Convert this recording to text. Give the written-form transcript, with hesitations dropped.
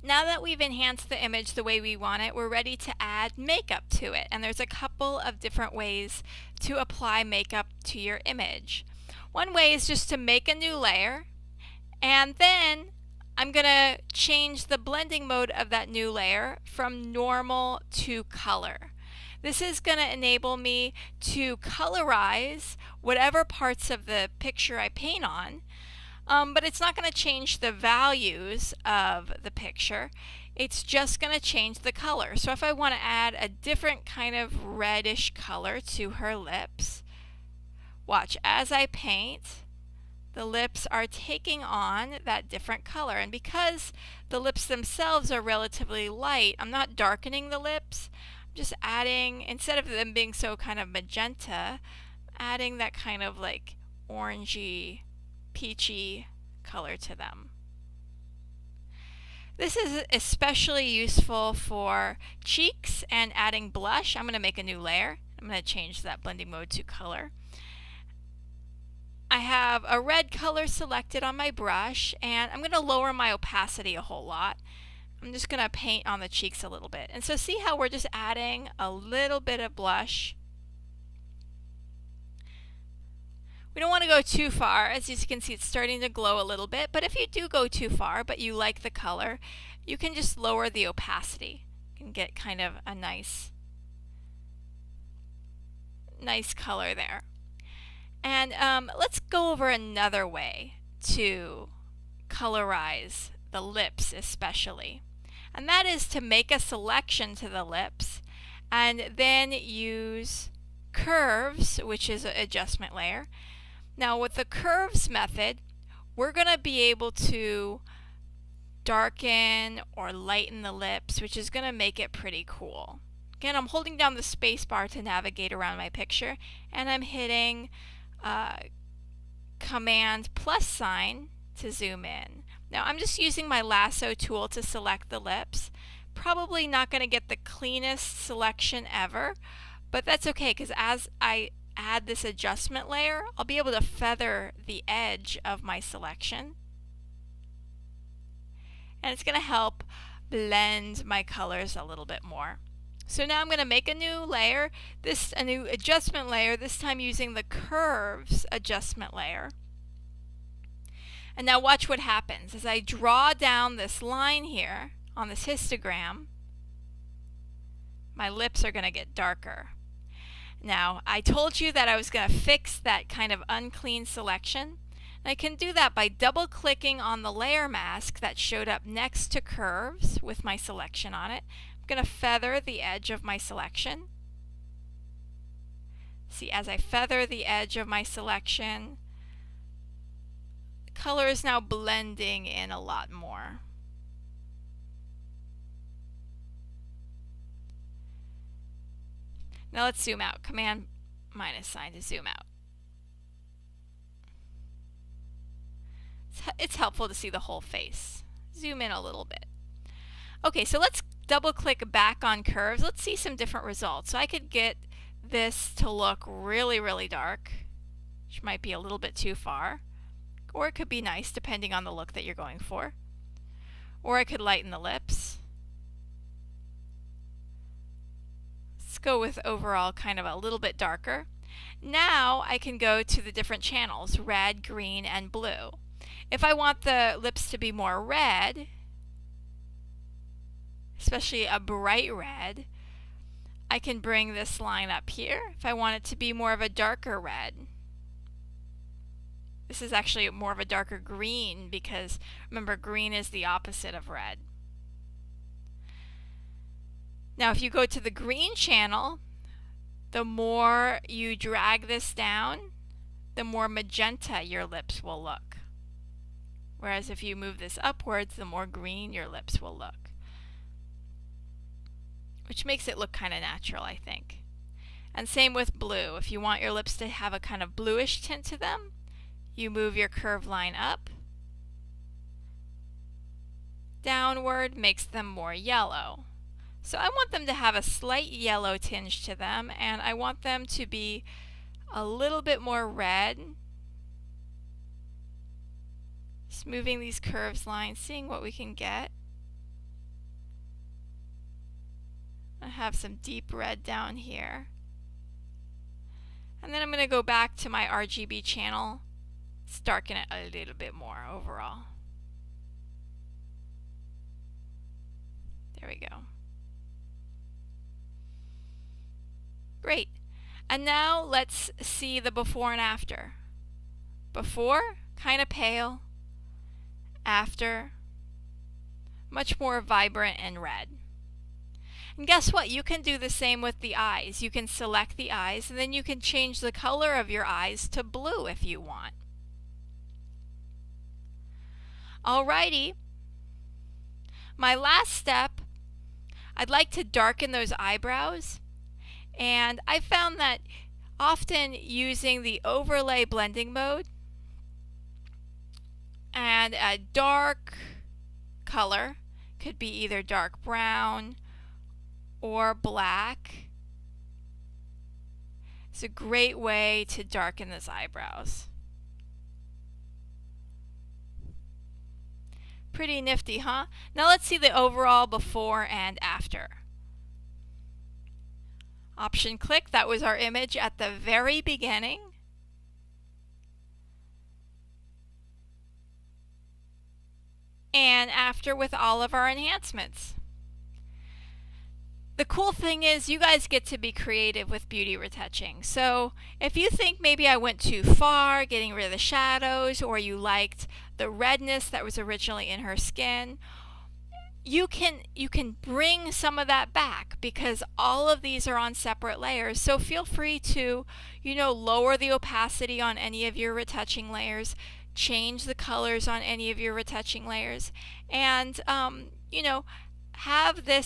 Now that we've enhanced the image the way we want it, we're ready to add makeup to it. And there's a couple of different ways to apply makeup to your image. One way is just to make a new layer, and then I'm going to change the blending mode of that new layer from normal to color. This is going to enable me to colorize whatever parts of the picture I paint on. But it's not going to change the values of the picture. It's just going to change the color. So if I want to add a different kind of reddish color to her lips, watch as I paint, the lips are taking on that different color. And because the lips themselves are relatively light, I'm not darkening the lips. I'm just adding, instead of them being so kind of magenta, adding that kind of like orangey, peachy color to them. This is especially useful for cheeks and adding blush. I'm going to make a new layer. I'm going to change that blending mode to color. I have a red color selected on my brush, and I'm going to lower my opacity a whole lot. I'm just going to paint on the cheeks a little bit. And so see how we're just adding a little bit of blush. We don't want to go too far. As you can see, it's starting to glow a little bit, but if you do go too far but you like the color, you can just lower the opacity. You can get kind of a nice color there. And let's go over another way to colorize the lips especially. And that is to make a selection to the lips and then use curves, which is an adjustment layer. Now with the curves method, we're going to be able to darken or lighten the lips, which is going to make it pretty cool. Again, I'm holding down the space bar to navigate around my picture, and I'm hitting Command plus sign to zoom in. Now I'm just using my lasso tool to select the lips. Probably not going to get the cleanest selection ever, but that's okay, because as I add this adjustment layer, I'll be able to feather the edge of my selection, and it's going to help blend my colors a little bit more. So now I'm going to make a new layer, a new adjustment layer, this time using the curves adjustment layer. And now watch what happens. As I draw down this line here on this histogram, my lips are going to get darker. Now, I told you that I was going to fix that kind of unclean selection. And I can do that by double-clicking on the layer mask that showed up next to curves with my selection on it. I'm going to feather the edge of my selection. See, as I feather the edge of my selection, the color is now blending in a lot more. Now let's zoom out. Command minus sign to zoom out. It's helpful to see the whole face. Zoom in a little bit. Okay, so let's double click back on curves. Let's see some different results. So I could get this to look really, really dark, which might be a little bit too far. Or it could be nice depending on the look that you're going for. Or I could lighten the lips. Let's go with overall kind of a little bit darker. Now I can go to the different channels, red, green, and blue. If I want the lips to be more red, especially a bright red, I can bring this line up here. If I want it to be more of a darker red, this is actually more of a darker green, because remember, green is the opposite of red. Now if you go to the green channel, the more you drag this down, the more magenta your lips will look. Whereas if you move this upwards, the more green your lips will look. Which makes it look kind of natural, I think. And same with blue. If you want your lips to have a kind of bluish tint to them, you move your curve line up. Downward makes them more yellow. So I want them to have a slight yellow tinge to them, and I want them to be a little bit more red. Just moving these curves lines, seeing what we can get. I have some deep red down here. And then I'm going to go back to my RGB channel, darken it a little bit more overall. There we go. Great. And now let's see the before and after. Before, kind of pale. After, much more vibrant and red. And guess what? You can do the same with the eyes. You can select the eyes, and then you can change the color of your eyes to blue if you want. Alrighty. My last step, I'd like to darken those eyebrows. And I found that often using the overlay blending mode and a dark color, could be either dark brown or black, it's a great way to darken those eyebrows. Pretty nifty, huh? Now let's see the overall before and after. Option click, that was our image at the very beginning. And after with all of our enhancements. The cool thing is you guys get to be creative with beauty retouching. So if you think maybe I went too far getting rid of the shadows, or you liked the redness that was originally in her skin, you can bring some of that back, because all of these are on separate layers. So feel free to, lower the opacity on any of your retouching layers, change the colors on any of your retouching layers, and have this